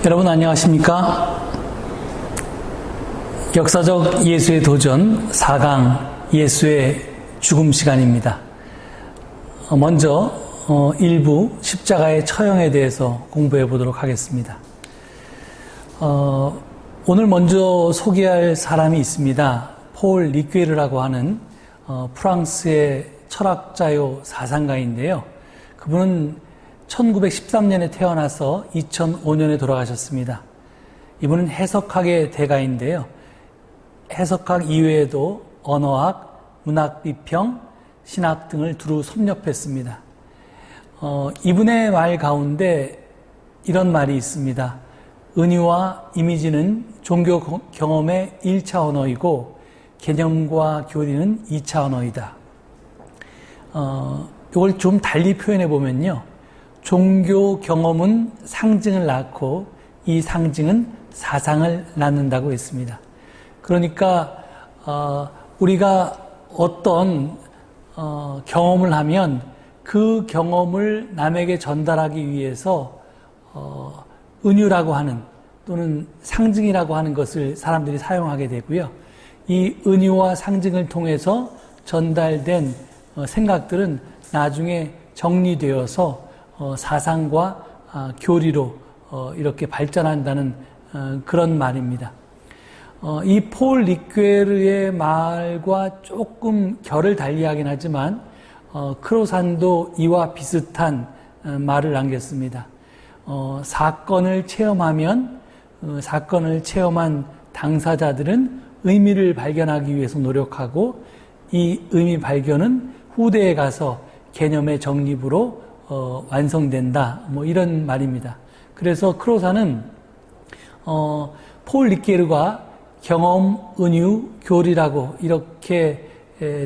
여러분 안녕하십니까? 역사적 예수의 도전 4강 예수의 죽음 시간입니다. 먼저 일부 십자가의 처형에 대해서 공부해 보도록 하겠습니다. 오늘 먼저 소개할 사람이 있습니다. 폴 리퀘르라고 하는 프랑스의 철학자요 사상가인데요. 그분은 1913년에 태어나서 2005년에 돌아가셨습니다. 이분은 해석학의 대가인데요. 해석학 이외에도 언어학, 문학 비평, 신학 등을 두루 섭렵했습니다. 이분의 말 가운데 이런 말이 있습니다. 은유와 이미지는 종교 경험의 1차 언어이고 개념과 교리는 2차 언어이다. 이걸 좀 달리 표현해 보면요. 종교 경험은 상징을 낳고 이 상징은 사상을 낳는다고 했습니다. 그러니까 우리가 어떤 경험을 하면 그 경험을 남에게 전달하기 위해서 은유라고 하는 또는 상징이라고 하는 것을 사람들이 사용하게 되고요. 이 은유와 상징을 통해서 전달된 생각들은 나중에 정리되어서 사상과 교리로 이렇게 발전한다는 그런 말입니다. 이 폴 리퀘르의 말과 조금 결을 달리하긴 하지만 크로산도 이와 비슷한 말을 남겼습니다. 사건을 체험하면 사건을 체험한 당사자들은 의미를 발견하기 위해서 노력하고 이 의미 발견은 후대에 가서 개념의 정립으로 완성된다. 이런 말입니다. 그래서 크로사는 폴 리퀘르가 경험, 은유, 교리라고 이렇게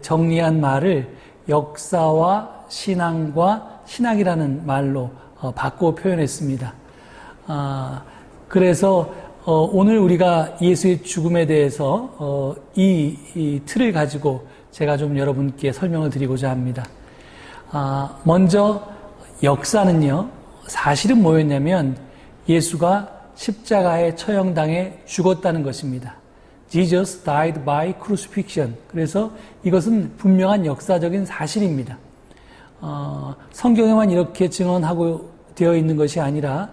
정리한 말을 역사와 신앙과 신학이라는 말로 바꿔 표현했습니다. 그래서 오늘 우리가 예수의 죽음에 대해서 이 틀을 가지고 제가 좀 여러분께 설명을 드리고자 합니다. 먼저 역사는요, 사실은 뭐였냐면 예수가 십자가에 처형당해 죽었다는 것입니다. Jesus died by crucifixion. 그래서 이것은 분명한 역사적인 사실입니다. 성경에만 이렇게 증언하고 되어 있는 것이 아니라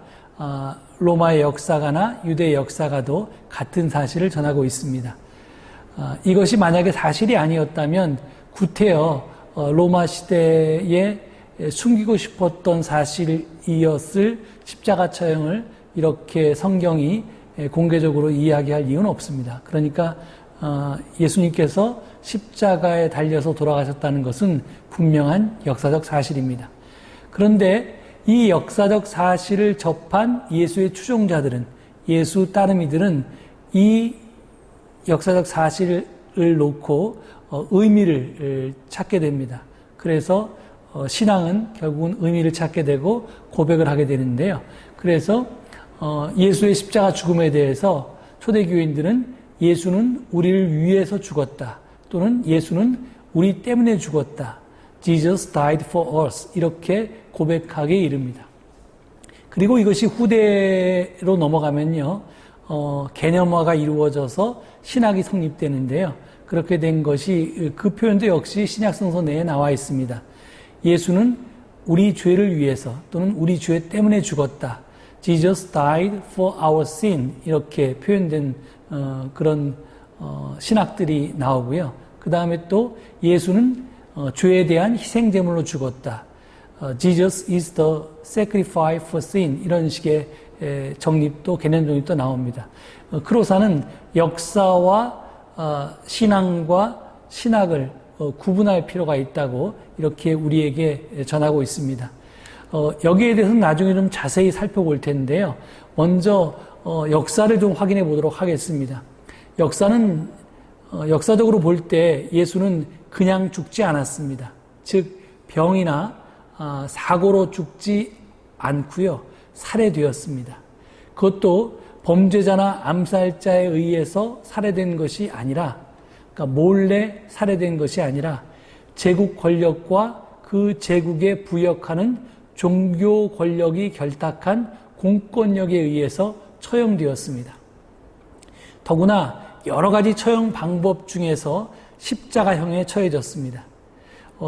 로마의 역사가나 유대의 역사가도 같은 사실을 전하고 있습니다. 이것이 만약에 사실이 아니었다면 구태여 로마 시대에 숨기고 싶었던 사실이었을 십자가 처형을 이렇게 성경이 공개적으로 이야기할 이유는 없습니다. 그러니까 예수님께서 십자가에 달려서 돌아가셨다는 것은 분명한 역사적 사실입니다. 그런데 이 역사적 사실을 접한 예수의 추종자들은, 예수 따르미들은 이 역사적 사실을 놓고 의미를 찾게 됩니다. 그래서 신앙은 결국은 의미를 찾게 되고 고백을 하게 되는데요. 그래서 예수의 십자가 죽음에 대해서 초대교인들은 예수는 우리를 위해서 죽었다. 또는 예수는 우리 때문에 죽었다. Jesus died for us. 이렇게 고백하게 이릅니다. 그리고 이것이 후대로 넘어가면요. 개념화가 이루어져서 신학이 성립되는데요. 그렇게 된 것이 그 표현도 역시 신약성서 내에 나와 있습니다. 예수는 우리 죄를 위해서 또는 우리 죄 때문에 죽었다. Jesus died for our sin. 이렇게 표현된 그런 신학들이 나오고요. 그 다음에 또 예수는 죄에 대한 희생제물로 죽었다. Jesus is the sacrifice for sin. 이런 식의 정립도 개념 정립도 나옵니다. 크로사는 역사와 신앙과 신학을 구분할 필요가 있다고 이렇게 우리에게 전하고 있습니다. 여기에 대해서는 나중에 좀 자세히 살펴볼 텐데요. 먼저 역사를 좀 확인해 보도록 하겠습니다. 역사는 역사적으로 볼 때 예수는 그냥 죽지 않았습니다. 즉 병이나 사고로 죽지 않고요. 살해되었습니다. 그것도 범죄자나 암살자에 의해서 살해된 것이 아니라, 그러니까 몰래 살해된 것이 아니라 제국 권력과 그 제국에 부역하는 종교 권력이 결탁한 공권력에 의해서 처형되었습니다. 더구나 여러 가지 처형 방법 중에서 십자가형에 처해졌습니다.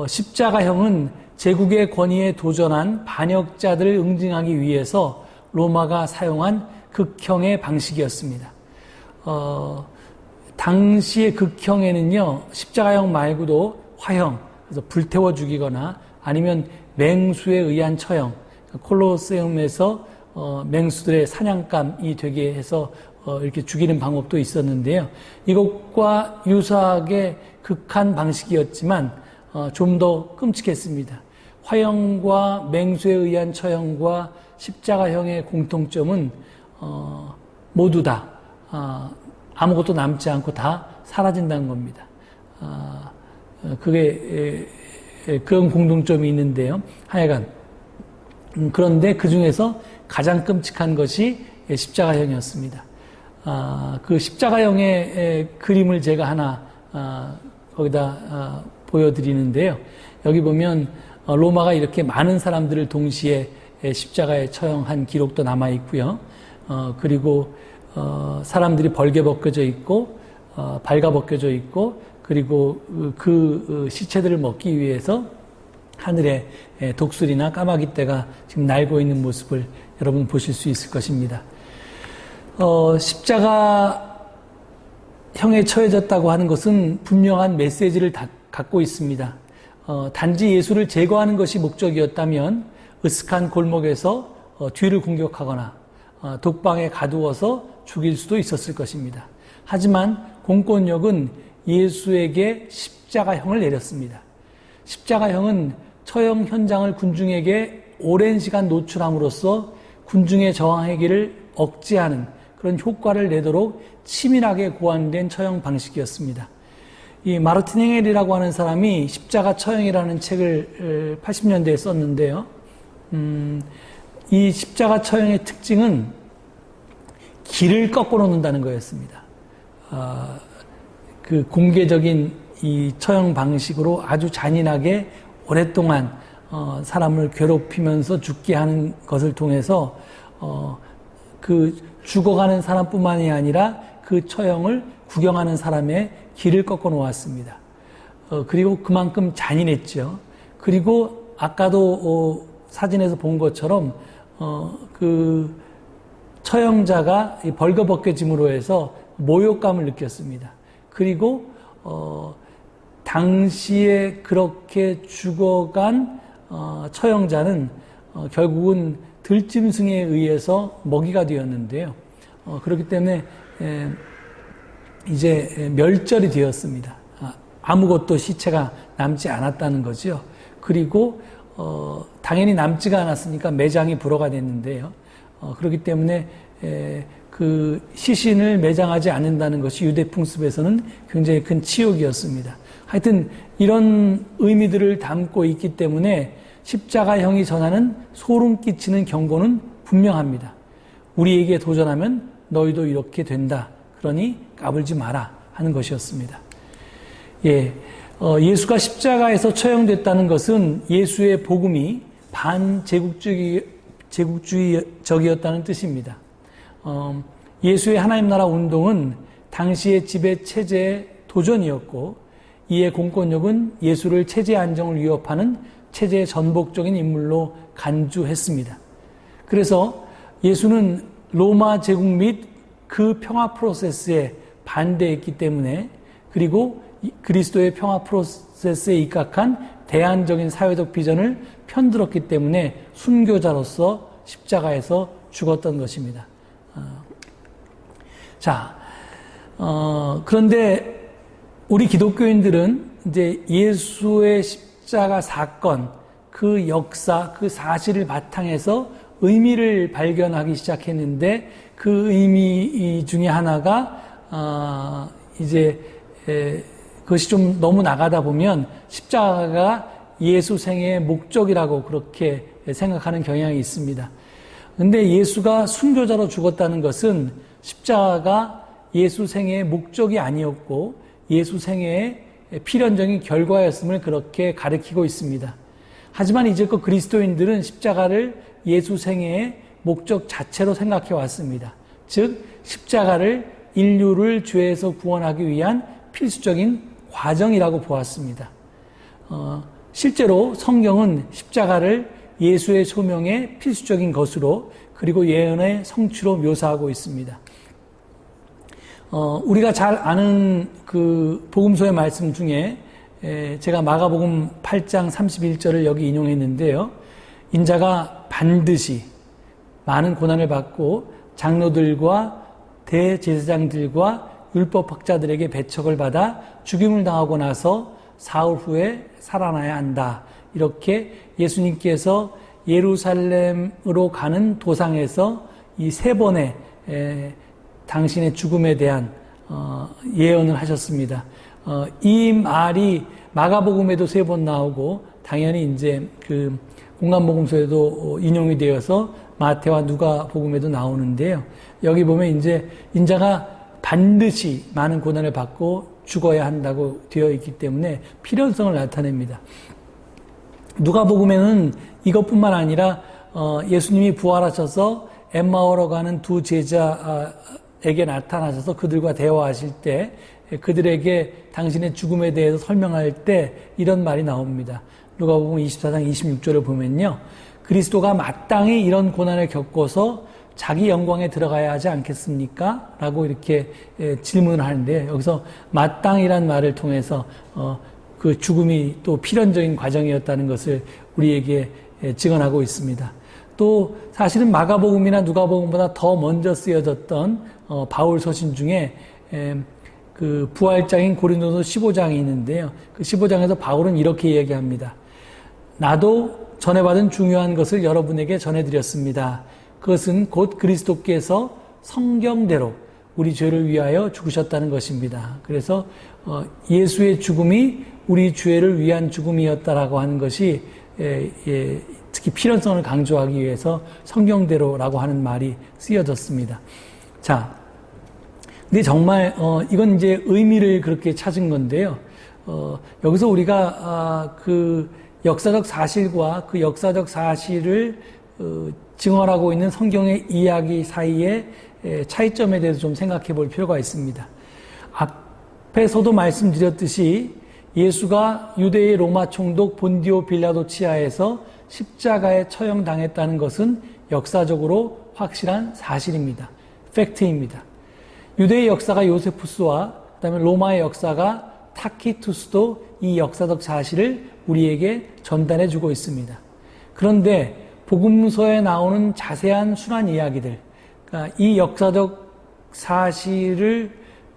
십자가형은 제국의 권위에 도전한 반역자들을 응징하기 위해서 로마가 사용한 극형의 방식이었습니다. 당시의 극형에는요, 십자가형 말고도 화형, 그래서 불태워 죽이거나 아니면 맹수에 의한 처형, 콜로세움에서 맹수들의 사냥감이 되게 해서 이렇게 죽이는 방법도 있었는데요. 이것과 유사하게 극한 방식이었지만 좀 더 끔찍했습니다. 화형과 맹수에 의한 처형과 십자가형의 공통점은 모두 다 아무것도 남지 않고 다 사라진다는 겁니다. 그런 공통점이 있는데요. 하여간 그런데 그 중에서 가장 끔찍한 것이 십자가형이었습니다. 그 십자가형의 그림을 제가 하나 거기다 보여드리는데요. 여기 보면 로마가 이렇게 많은 사람들을 동시에 십자가에 처형한 기록도 남아 있고요. 그리고 사람들이 벌게벗겨져 있고 발가벗겨져 있고 그리고 그 시체들을 먹기 위해서 하늘에 독수리나 까마귀떼가 지금 날고 있는 모습을 여러분 보실 수 있을 것입니다. 십자가형에 처해졌다고 하는 것은 분명한 메시지를 갖고 있습니다. 단지 예수를 제거하는 것이 목적이었다면 으슥한 골목에서 뒤를 공격하거나 독방에 가두어서 죽일 수도 있었을 것입니다. 하지만 공권력은 예수에게 십자가형을 내렸습니다. 십자가형은 처형 현장을 군중에게 오랜 시간 노출함으로써 군중의 저항행위를 억제하는 그런 효과를 내도록 치밀하게 고안된 처형 방식이었습니다. 이 마르틴 엥겔이라고 하는 사람이 십자가 처형이라는 책을 80년대에 썼는데요. 이 십자가 처형의 특징은 길을 꺾어 놓는다는 거였습니다. 그 공개적인 이 처형 방식으로 아주 잔인하게 오랫동안 사람을 괴롭히면서 죽게 하는 것을 통해서 그 죽어가는 사람뿐만이 아니라 그 처형을 구경하는 사람의 길을 꺾어 놓았습니다. 그리고 그만큼 잔인했죠. 그리고 아까도 사진에서 본 것처럼 그 처형자가 벌거벗겨짐으로 해서 모욕감을 느꼈습니다. 그리고 당시에 그렇게 죽어간 처형자는 결국은 들짐승에 의해서 먹이가 되었는데요. 그렇기 때문에 이제 멸절이 되었습니다. 아무것도 시체가 남지 않았다는 거죠. 그리고 당연히 남지가 않았으니까 매장이 불어가 됐는데요. 그렇기 때문에 그 시신을 매장하지 않는다는 것이 유대 풍습에서는 굉장히 큰 치욕이었습니다. 하여튼 이런 의미들을 담고 있기 때문에 십자가형이 전하는 소름 끼치는 경고는 분명합니다. 우리에게 도전하면 너희도 이렇게 된다. 그러니 까불지 마라 하는 것이었습니다. 예수가 십자가에서 처형됐다는 것은 예수의 복음이 반제국주의적이었다는 뜻입니다. 예수의 하나님 나라 운동은 당시의 지배 체제의 도전이었고 이에 공권력은 예수를 체제 안정을 위협하는 체제의 전복적인 인물로 간주했습니다. 그래서 예수는 로마 제국 및 그 평화 프로세스에 반대했기 때문에 그리고 그리스도의 평화 프로세스에 입각한 대안적인 사회적 비전을 편들었기 때문에 순교자로서 십자가에서 죽었던 것입니다. 그런데 우리 기독교인들은 이제 예수의 십자가 사건, 그 역사, 그 사실을 바탕에서 의미를 발견하기 시작했는데 그 의미 중에 하나가 그것이 좀 너무 나가다 보면 십자가가 예수 생애의 목적이라고 그렇게 생각하는 경향이 있습니다. 그런데 예수가 순교자로 죽었다는 것은 십자가가 예수 생애의 목적이 아니었고 예수 생애의 필연적인 결과였음을 그렇게 가리키고 있습니다. 하지만 이제껏 그리스도인들은 십자가를 예수 생애의 목적 자체로 생각해 왔습니다. 즉 십자가를 인류를 죄에서 구원하기 위한 필수적인 과정이라고 보았습니다. 실제로 성경은 십자가를 예수의 소명의 필수적인 것으로 그리고 예언의 성취로 묘사하고 있습니다. 우리가 잘 아는 그 복음서의 말씀 중에 제가 마가복음 8장 31절을 여기 인용했는데요. 인자가 반드시 많은 고난을 받고 장로들과 대제사장들과 율법학자들에게 배척을 받아 죽임을 당하고 나서 사흘 후에 살아나야 한다. 이렇게 예수님께서 예루살렘으로 가는 도상에서 이 세 번의 당신의 죽음에 대한 예언을 하셨습니다. 이 말이 마가복음에도 3번 나오고 당연히 이제 그 공간복음서에도 인용이 되어서 마태와 누가복음에도 나오는데요. 여기 보면 이제 인자가 반드시 많은 고난을 받고 죽어야 한다고 되어 있기 때문에 필연성을 나타냅니다. 누가복음에는 이것뿐만 아니라 예수님이 부활하셔서 엠마오로 가는 두 제자에게 나타나셔서 그들과 대화하실 때 그들에게 당신의 죽음에 대해서 설명할 때 이런 말이 나옵니다. 누가복음 24장 26절을 보면요. 그리스도가 마땅히 이런 고난을 겪어서 자기 영광에 들어가야 하지 않겠습니까? 라고 이렇게 질문을 하는데 여기서 마땅이란 말을 통해서 그 죽음이 또 필연적인 과정이었다는 것을 우리에게 증언하고 있습니다. 또 사실은 마가복음이나 누가복음보다 더 먼저 쓰여졌던 바울 서신 중에 그 부활장인 고린도서 15장이 있는데요. 그 15장에서 바울은 이렇게 얘기합니다. 나도 전해받은 중요한 것을 여러분에게 전해드렸습니다. 그것은 곧 그리스도께서 성경대로 우리 죄를 위하여 죽으셨다는 것입니다. 그래서 예수의 죽음이 우리 죄를 위한 죽음이었다라고 하는 것이 특히 필연성을 강조하기 위해서 성경대로라고 하는 말이 쓰여졌습니다. 자, 근데 정말 이건 이제 의미를 그렇게 찾은 건데요. 여기서 우리가 그 역사적 사실과 그 역사적 사실을 증언하고 있는 성경의 이야기 사이의 차이점에 대해서 좀 생각해 볼 필요가 있습니다. 앞에서도 말씀드렸듯이 예수가 유대의 로마 총독 본디오 빌라도 치하에서 십자가에 처형당했다는 것은 역사적으로 확실한 사실입니다. 팩트입니다. 유대의 역사가 요세푸스와 그다음에 로마의 역사가 타키투스도 이 역사적 사실을 우리에게 전달해 주고 있습니다. 그런데 복음서에 나오는 자세한 순환 이야기들, 그러니까 이 역사적 사실을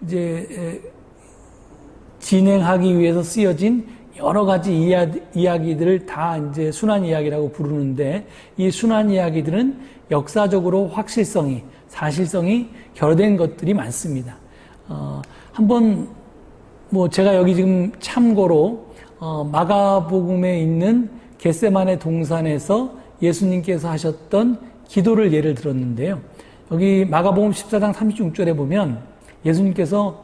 이제 진행하기 위해서 쓰여진 여러 가지 이야기들을 다 이제 순환 이야기라고 부르는데 이 순환 이야기들은 역사적으로 확실성이, 사실성이 결여된 것들이 많습니다. 한번 뭐 제가 여기 지금 참고로 마가복음에 있는 겟세마네 동산에서 예수님께서 하셨던 기도를 예를 들었는데요. 여기 마가복음 14장 36절에 보면 예수님께서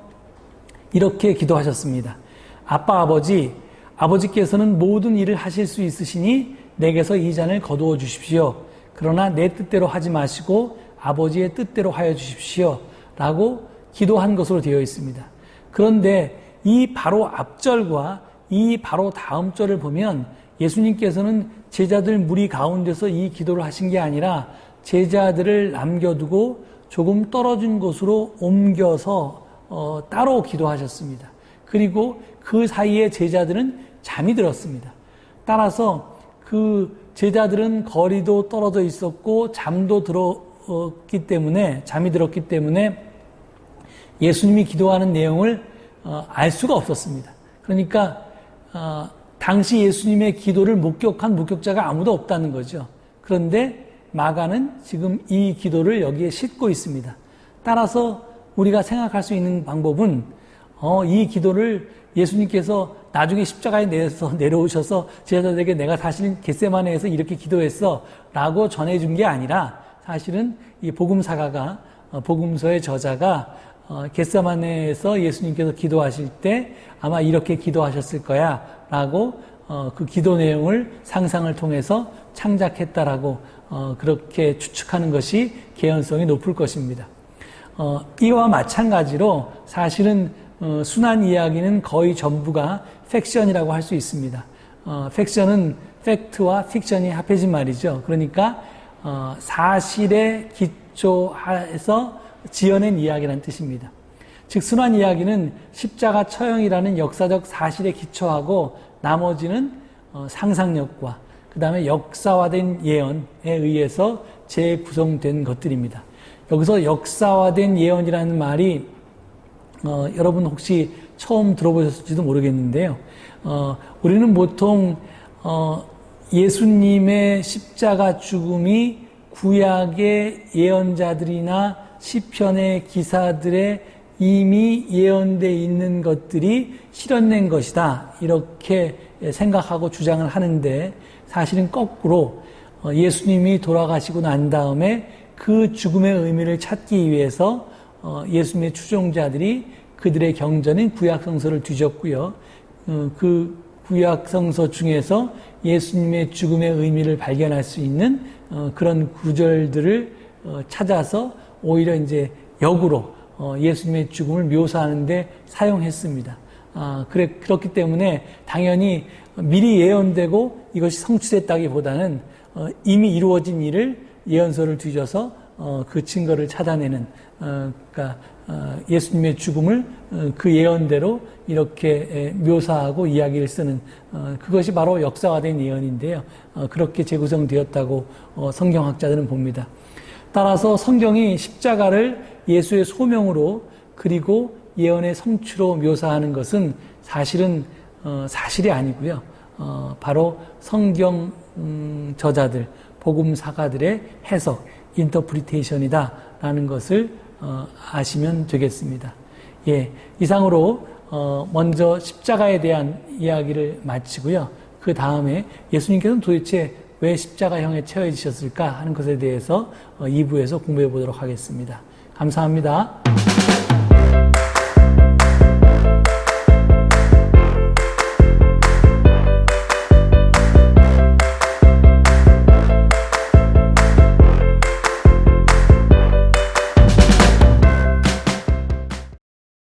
이렇게 기도하셨습니다. 아빠 아버지, 아버지께서는 모든 일을 하실 수 있으시니 내게서 이 잔을 거두어 주십시오. 그러나 내 뜻대로 하지 마시고 아버지의 뜻대로 하여 주십시오. 라고 기도한 것으로 되어 있습니다. 그런데 이 바로 앞절과 이 바로 다음 절을 보면 예수님께서는 제자들 무리 가운데서 이 기도를 하신 게 아니라 제자들을 남겨두고 조금 떨어진 곳으로 옮겨서 따로 기도하셨습니다. 그리고 그 사이에 제자들은 잠이 들었습니다. 따라서 그 제자들은 거리도 떨어져 있었고 잠이 들었기 때문에 예수님이 기도하는 내용을 알 수가 없었습니다. 그러니까 당시 예수님의 기도를 목격한 목격자가 아무도 없다는 거죠. 그런데 마가는 지금 이 기도를 여기에 싣고 있습니다. 따라서 우리가 생각할 수 있는 방법은 이 기도를 예수님께서 나중에 십자가에 내려오셔서 제자들에게 내가 사실 겟세마네에서 이렇게 기도했어 라고 전해준 게 아니라 사실은 이 복음사가가 복음서의 저자가 겟세마네에서 예수님께서 기도하실 때 아마 이렇게 기도하셨을 거야 라고 그 기도 내용을 상상을 통해서 창작했다라고 그렇게 추측하는 것이 개연성이 높을 것입니다. 이와 마찬가지로 사실은 순환 이야기는 거의 전부가 팩션이라고 할 수 있습니다. 팩션은 팩트와 픽션이 합해진 말이죠. 그러니까 사실에 기초해서 지어낸 이야기라는 뜻입니다. 즉 순환 이야기는 십자가 처형이라는 역사적 사실에 기초하고 나머지는 상상력과 그 다음에 역사화된 예언에 의해서 재구성된 것들입니다. 여기서 역사화된 예언이라는 말이 여러분 혹시 처음 들어보셨을지도 모르겠는데요. 우리는 보통 예수님의 십자가 죽음이 구약의 예언자들이나 시편의 기사들에 이미 예언되어 있는 것들이 실현된 것이다 이렇게 생각하고 주장을 하는데, 사실은 거꾸로 예수님이 돌아가시고 난 다음에 그 죽음의 의미를 찾기 위해서 예수님의 추종자들이 그들의 경전인 구약성서를 뒤졌고요. 그 구약성서 중에서 예수님의 죽음의 의미를 발견할 수 있는 그런 구절들을 찾아서 오히려 이제 역으로 예수님의 죽음을 묘사하는데 사용했습니다. 그렇기 때문에 당연히 미리 예언되고 이것이 성취됐다기보다는 이미 이루어진 일을 예언서를 뒤져서 그 증거를 찾아내는, 그러니까 예수님의 죽음을 그 예언대로 이렇게 묘사하고 이야기를 쓰는, 그것이 바로 역사화된 예언인데요. 그렇게 재구성되었다고 성경학자들은 봅니다. 따라서 성경이 십자가를 예수의 소명으로 그리고 예언의 성취로 묘사하는 것은 사실은 사실이 아니고요. 바로 성경 저자들, 복음 사가들의 해석, 인터프리테이션이다라는 것을 아시면 되겠습니다. 예, 이상으로 먼저 십자가에 대한 이야기를 마치고요. 그 다음에 예수님께서는 도대체 왜 십자가형에 처해지셨을까 하는 것에 대해서 2부에서 공부해 보도록 하겠습니다. 감사합니다.